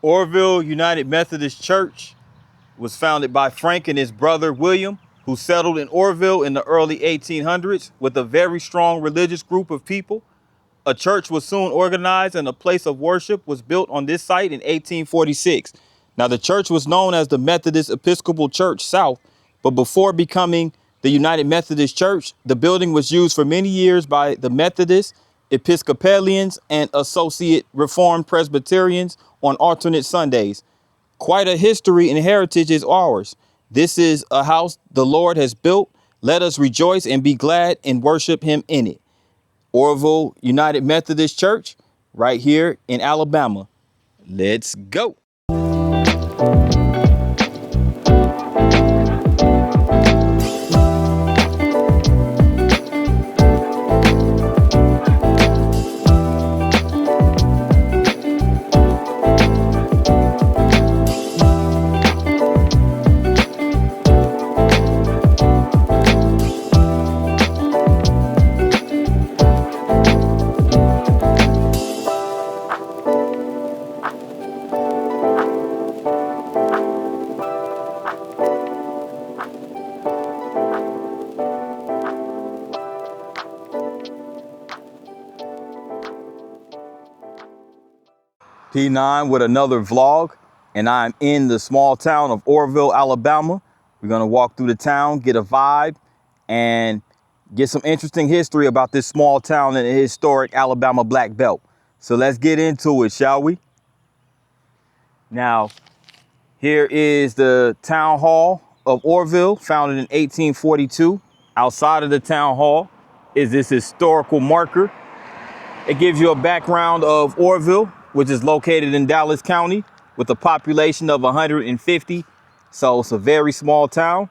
Orrville United Methodist Church was founded by Frank and his brother William, who settled in Orrville in the early 1800s with a very strong religious group of people. A church was soon organized and a place of worship was built on this site in 1846. Now, the church was known as the Methodist Episcopal Church South, but before becoming the United Methodist Church, the building was used for many years by the Methodists, Episcopalians, and Associate Reformed Presbyterians on alternate Sundays. Quite a history and heritage is ours. This is a house the Lord has built. Let us rejoice and be glad and worship him in it. Orrville United Methodist Church, right here in Alabama. Let's go. P9 with another vlog, and I'm in the small town of Orrville, Alabama. We're gonna walk through the town, get a vibe, and get some interesting history about this small town and the historic Alabama Black Belt. So let's get into it, shall we? Now, here is the town hall of Orrville, founded in 1842. Outside of the town hall is this historical marker. It gives you a background of Orrville, which is located in Dallas County with a population of 150. So it's a very small town.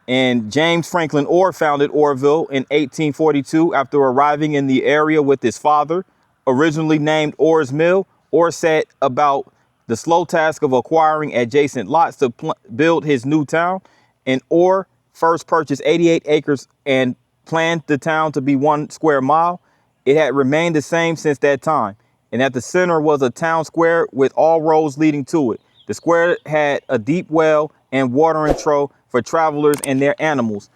And James Franklin Orr founded Orrville in 1842 after arriving in the area with his father. Originally named Orr's Mill, Orr set about the slow task of acquiring adjacent lots to build his new town. And Orr first purchased 88 acres and planned the town to be 1 square mile. It had remained the same since that time. And at the center was a town square with all roads leading to it. The square had a deep well and watering trough for travelers and their animals.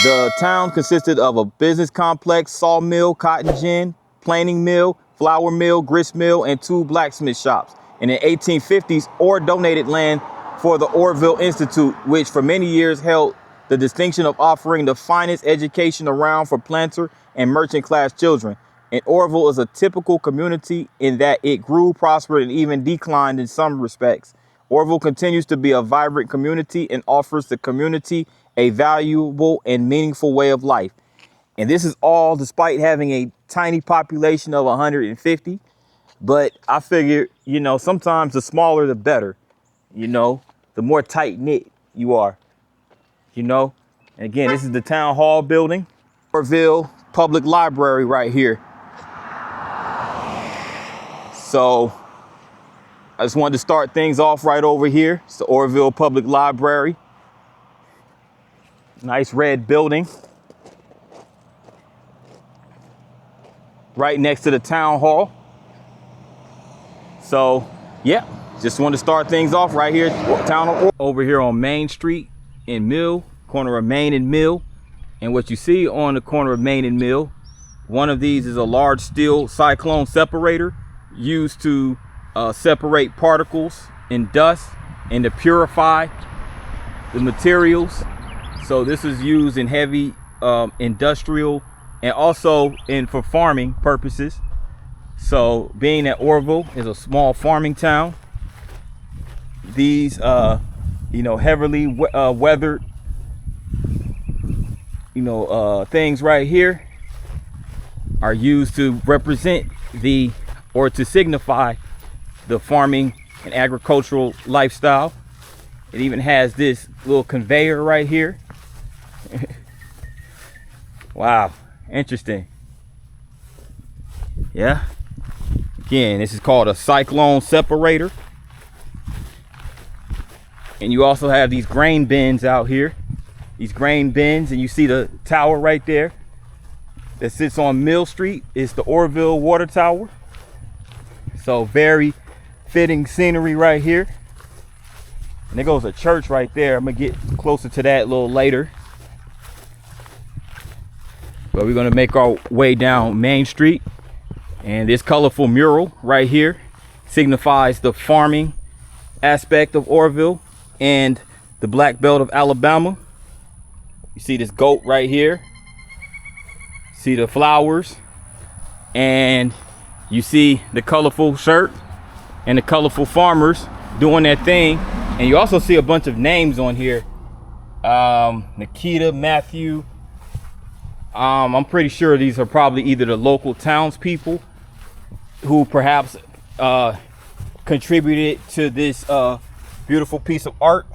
The town consisted of a business complex, sawmill, cotton gin, planing mill, flour mill, grist mill, and 2 blacksmith shops. And in the 1850s, Orr donated land for the Orrville Institute, which for many years held the distinction of offering the finest education around for planter and merchant class children. And Orrville is a typical community in that it grew, prospered, and even declined in some respects. Orrville continues to be a vibrant community and offers the community a valuable and meaningful way of life. And this is all despite having a tiny population of 150. But I figure, sometimes the smaller, the better, the more tight knit you are, And again, this is the town hall building, Orrville Public Library right here. So I just wanted to start things off right over here. It's the Orrville Public Library. Nice red building. Right next to the town hall. So, yeah, just wanted to start things off right here. Town of over here on Main Street in Mill, corner of Main and Mill. And what you see on the corner of Main and Mill, one of these is a large steel cyclone separator used to separate particles and dust and to purify the materials. So this is used in heavy industrial and also for farming purposes. So being that Orrville is a small farming town, these heavily weathered things right here are used to represent or to signify the farming and agricultural lifestyle. It even has this little conveyor right here. Wow, interesting. Yeah. Again, this is called a cyclone separator. And you also have these grain bins out here. These grain bins, and you see the tower right there that sits on Mill Street. It's the Orrville Water Tower. So very fitting scenery right here. And there goes a church right there. I'm gonna get closer to that a little later. But we're gonna make our way down Main Street. And this colorful mural right here signifies the farming aspect of Orrville and the Black Belt of Alabama. You see this goat right here. See the flowers. And you see the colorful shirt and the colorful farmers doing their thing. And you also see a bunch of names on here. Nikita, Matthew. I'm pretty sure these are probably either the local townspeople who perhaps contributed to this beautiful piece of art.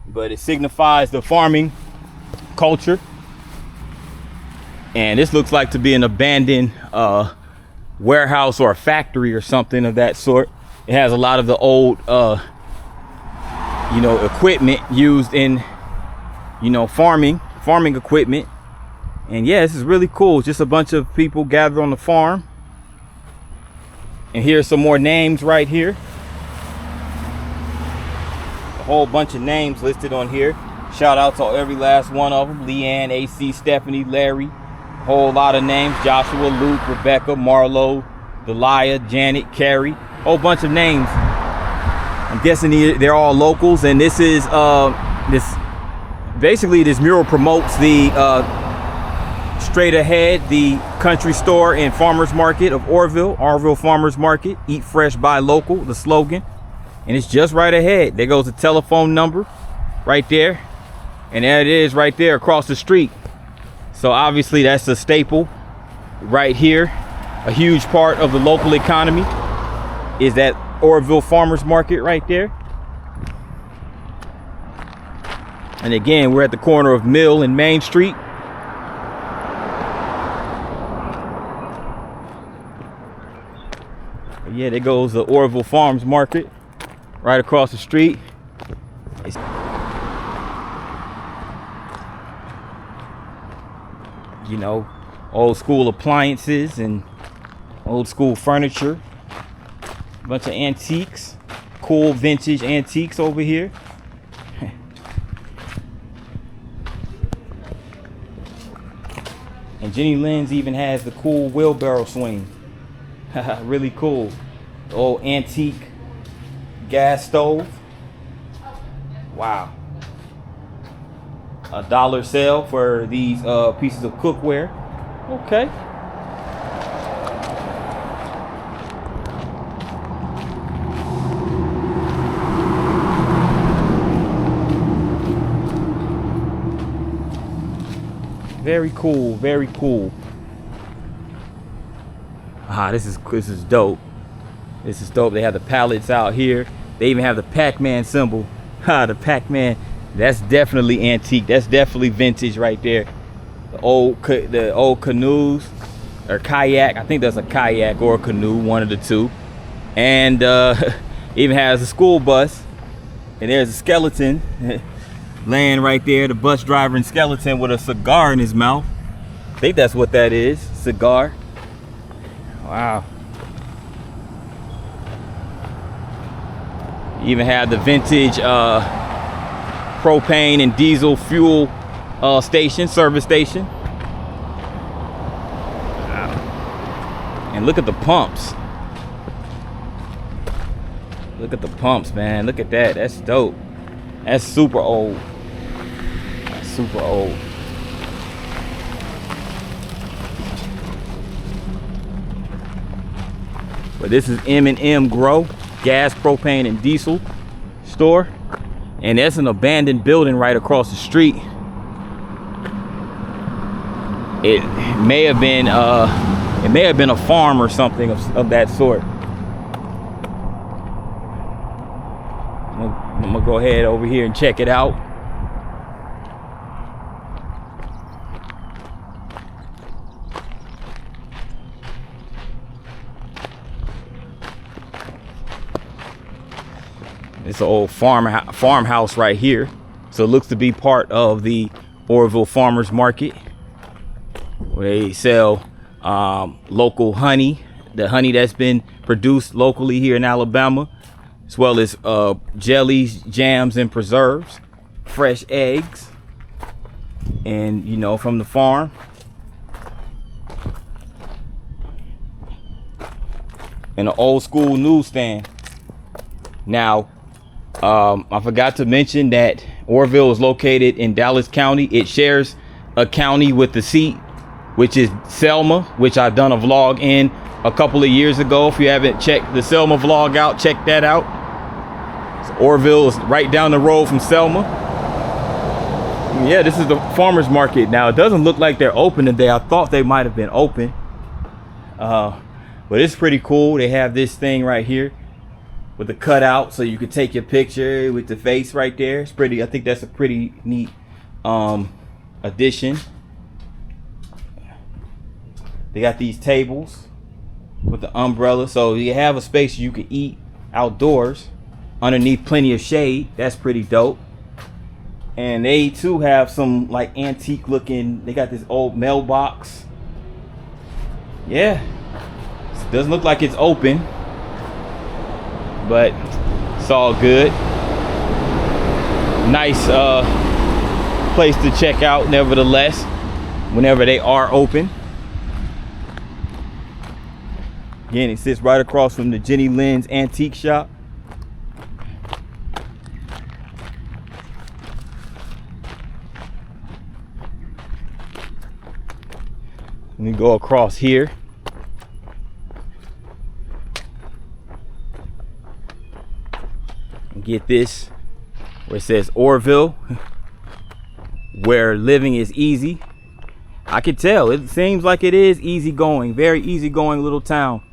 But it signifies the farming culture. And this looks like to be an abandoned warehouse or a factory or something of that sort. It has a lot of the old, equipment used in, farming equipment. And yeah, this is really cool. Just a bunch of people gathered on the farm. And here's some more names right here. A whole bunch of names listed on here. Shout out to every last one of them. Leanne, AC, Stephanie, Larry. Whole lot of names. Joshua, Luke, Rebecca, Marlo, Delia, Janet, Carrie. Whole bunch of names. I'm guessing they're all locals. And this is this mural promotes the straight ahead, the country store and farmers market of Orrville Farmers Market. Eat fresh, buy local, the slogan. And it's just right ahead. There goes the telephone number right there. And there it is right there across the street. So obviously that's a staple right here. A huge part of the local economy is that Orrville Farmers Market right there. And again, we're at the corner of Mill and Main Street. But yeah, there goes the Orrville Farmers Market right across the street. Old school appliances and old school furniture. A bunch of antiques, cool vintage antiques over here. And Jenny Lynn's even has the cool wheelbarrow swing. Really cool. The old antique gas stove. Wow. $1 sale for these pieces of cookware. Okay. Very cool, very cool. This is dope. This is dope. They have the pallets out here. They even have the Pac-Man symbol. The Pac-Man. That's definitely antique. That's definitely vintage right there. The old canoes or kayak. I think that's a kayak or a canoe, one of the two. And even has a school bus. And there's a skeleton laying right there. The bus driver and skeleton with a cigar in his mouth. I think that's what that is. Cigar. Wow. You even have the vintage propane and diesel fuel service station. Wow. And look at the pumps. Look at the pumps, man. Look at that. That's dope. That's super old. That's super old. But this is M&M Grow, gas, propane, and diesel store. And that's an abandoned building right across the street. It may have been a farm or something of that sort. I'm gonna go ahead over here and check it out. It's an old farmhouse right here. So it looks to be part of the Orrville Farmers Market, where they sell local honey, the honey that's been produced locally here in Alabama, as well as jellies, jams, and preserves, fresh eggs, and you know, from the farm. And an old school newsstand. Now, I forgot to mention that Orrville is located in Dallas County. It shares a county with the seat, which is Selma, which I've done a vlog in a couple of years ago. If you haven't checked the Selma vlog out, check that out. So Orrville is right down the road from Selma. Yeah, this is the farmer's market. Now, it doesn't look like they're open today. I thought they might have been open. But it's pretty cool. They have this thing right here with the cutout, so you can take your picture with the face right there. It's pretty. I think that's a pretty neat addition. They got these tables with the umbrella, so you have a space you can eat outdoors underneath plenty of shade. That's pretty dope. And they too have some like antique looking. They got this old mailbox. Yeah, it doesn't look like it's open, but it's all good. Nice place to check out nevertheless whenever they are open. Again, it sits right across from the Jenny Lynn's antique shop. Let me go across here. And get this where it says Orrville, where living is easy. I could tell, it seems like it is easygoing, very easygoing little town,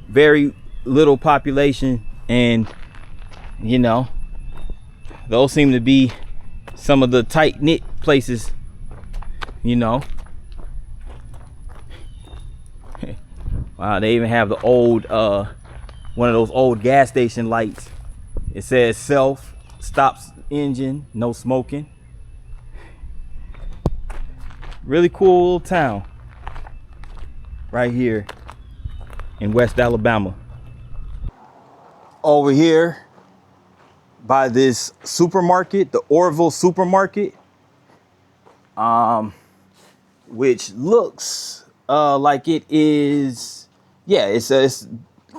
very little population, and you know, those seem to be some of the tight-knit places, you know. Wow, they even have the old one of those old gas station lights. It says self stops engine, no smoking. Really cool little town right here in West Alabama. Over here by this supermarket, the Orrville supermarket, which looks like it is, yeah, it's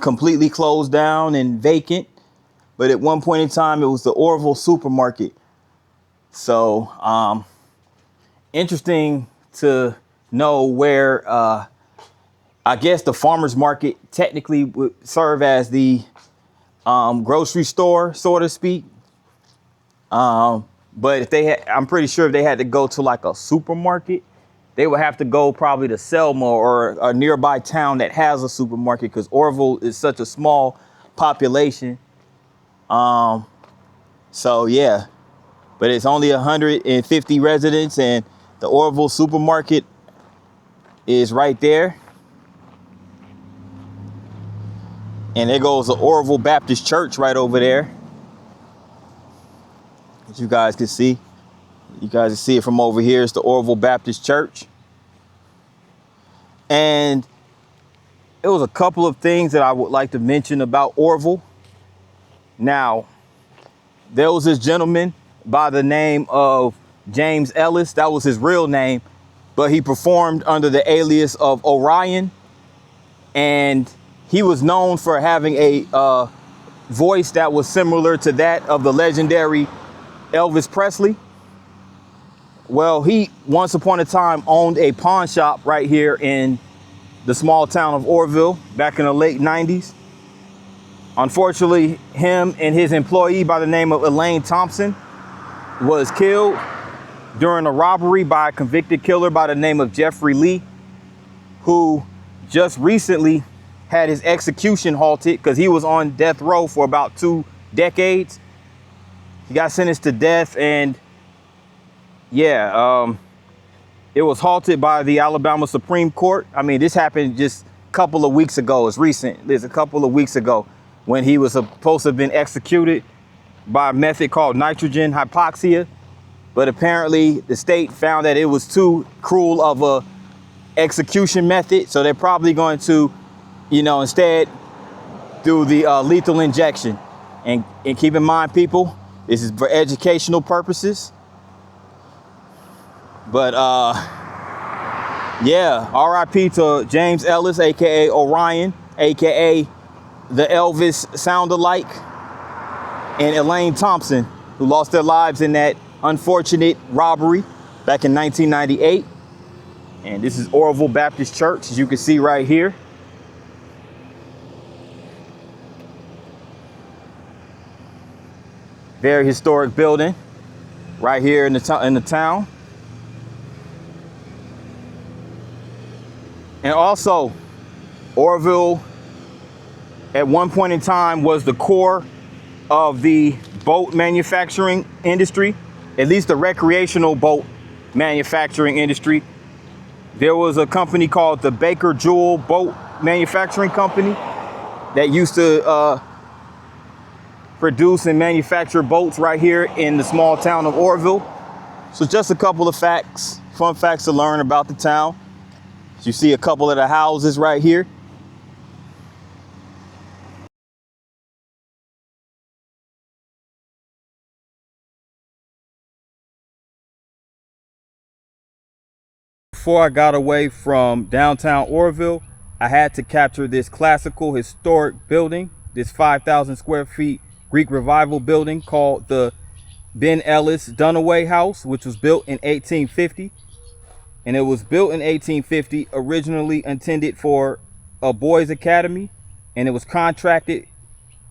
completely closed down and vacant. But at one point in time, it was the Orrville supermarket. So interesting to know where I guess the farmer's market technically would serve as the grocery store, so to speak. But if they had, I'm pretty sure if they had to go to like a supermarket, they would have to go probably to Selma or a nearby town that has a supermarket, because Orrville is such a small population. So yeah, but it's only 150 residents, and the Orrville supermarket is right there. And there goes the Orrville Baptist Church right over there, as you guys can see. You guys can see it from over here. It's the Orrville Baptist Church. And it was a couple of things that I would like to mention about Orrville. Now, there was this gentleman by the name of James Ellis. That was his real name, but he performed under the alias of Orion. And he was known for having a voice that was similar to that of the legendary Elvis Presley. Well, he once upon a time owned a pawn shop right here in the small town of Orrville back in the late 90s. Unfortunately, him and his employee by the name of Elaine Thompson was killed during a robbery by a convicted killer by the name of Jeffrey Lee, who just recently had his execution halted because he was on death row for about 2 decades. He got sentenced to death, and yeah, it was halted by the Alabama Supreme Court. I mean, this happened just a couple of weeks ago. It's recent. It's a couple of weeks ago when he was supposed to have been executed by a method called nitrogen hypoxia. But apparently the state found that it was too cruel of a execution method. So they're probably going to, you know, instead through the lethal injection. And keep in mind, people, this is for educational purposes. But yeah, RIP to James Ellis, aka Orion, aka the Elvis sound-alike, and Elaine Thompson, who lost their lives in that unfortunate robbery back in 1998. And this is Orrville Baptist Church, as you can see right here. Very historic building right here in the town. And also, Orrville at one point in time was the core of the boat manufacturing industry, at least the recreational boat manufacturing industry. There was a company called the Baker Jewel Boat Manufacturing Company that used to produce and manufacture boats right here in the small town of Orrville. So just a couple of facts, fun facts to learn about the town. You see a couple of the houses right here. Before I got away from downtown Orrville, I had to capture this classical historic building, this 5,000 square feet Greek Revival building called the Ben Ellis Dunaway House, which was built in 1850. And it was built in 1850, originally intended for a boys' academy, and it was contracted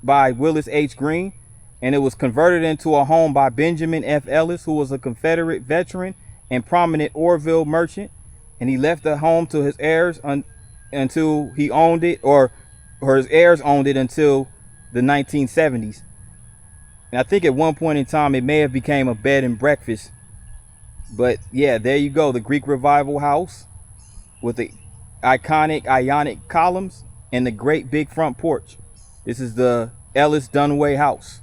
by Willis H. Green, and it was converted into a home by Benjamin F. Ellis, who was a Confederate veteran and prominent Orrville merchant. And he left the home to his heirs until he owned it, or his heirs owned it until the 1970s. And I think at one point in time, it may have became a bed and breakfast. But yeah, there you go, the Greek Revival House with the iconic Ionic columns and the great big front porch. This is the Ellis Dunaway House.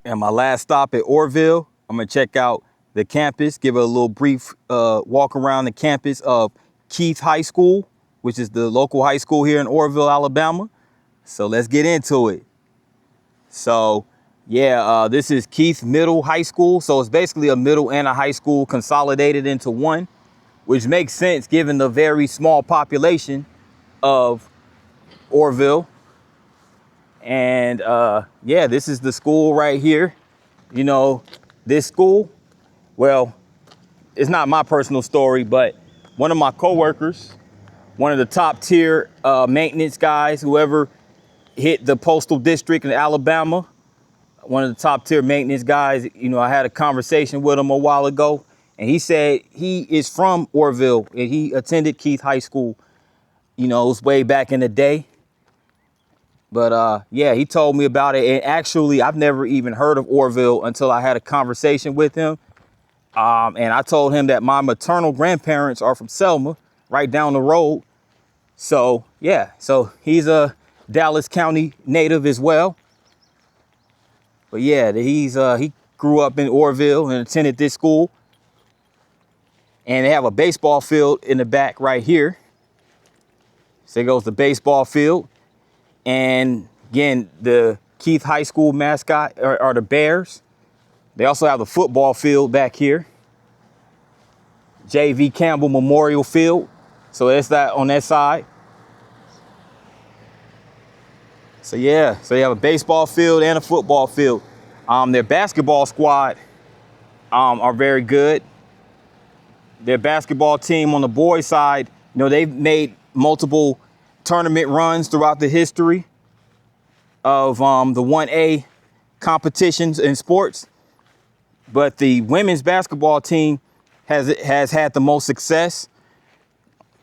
And my last stop at Orrville, I'm gonna check out the campus, give a little brief walk around the campus of Keith High School, which is the local high school here in Orrville, Alabama. So let's get into it. So yeah, this is Keith Middle High School. So it's basically a middle and a high school consolidated into one, which makes sense given the very small population of Orrville. And yeah, this is the school right here. You know, this school, well, it's not my personal story, but one of my coworkers, one of the top tier maintenance guys, whoever hit the postal district in Alabama, one of the top tier maintenance guys, you know, I had a conversation with him a while ago, and he said he is from Orrville and he attended Keith High School, you know, it was way back in the day. But yeah, he told me about it. And actually, I've never even heard of Orrville until I had a conversation with him. And I told him that my maternal grandparents are from Selma, right down the road. So yeah, so he's a Dallas County native as well. But yeah, he grew up in Orrville and attended this school. And they have a baseball field in the back right here. So there goes the baseball field. And again, the Keith High School mascot are the Bears. They also have the football field back here. J.V. Campbell Memorial Field. So that's that on that side. So yeah, so they have a baseball field and a football field. Their basketball squad are very good. Their basketball team on the boys' side, you know, they've made multiple tournament runs throughout the history of the 1A competitions in sports. But the women's basketball team has had the most success.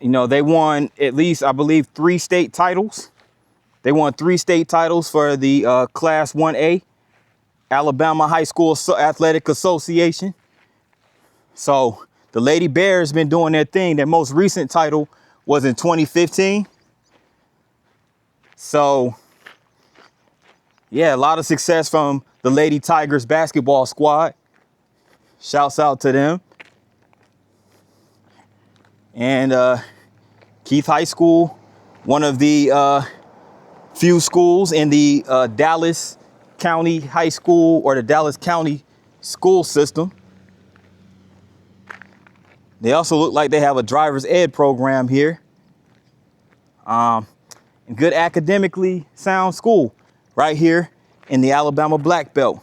You know, they won at least, I believe, 3 state titles. They won 3 state titles for the Class 1A, Alabama High School Athletic Association. So the Lady Bears been doing their thing. Their most recent title was in 2015. So yeah, a lot of success from the Lady Tigers basketball squad. Shouts out to them. And Keith High School, one of the few schools in the Dallas County High School or the Dallas County school system. They also look like they have a driver's ed program here. Good academically sound school right here in the Alabama Black Belt.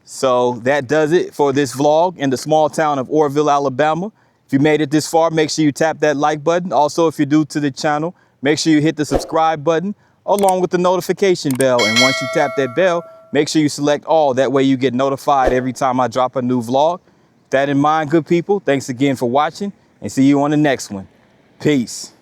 So that does it for this vlog in the small town of Orrville, Alabama. If you made it this far, make sure you tap that like button. Also, if you're new to the channel, make sure you hit the subscribe button along with the notification bell. And once you tap that bell, make sure you select all. That way you get notified every time I drop a new vlog. With that in mind, good people, thanks again for watching and see you on the next one. Peace.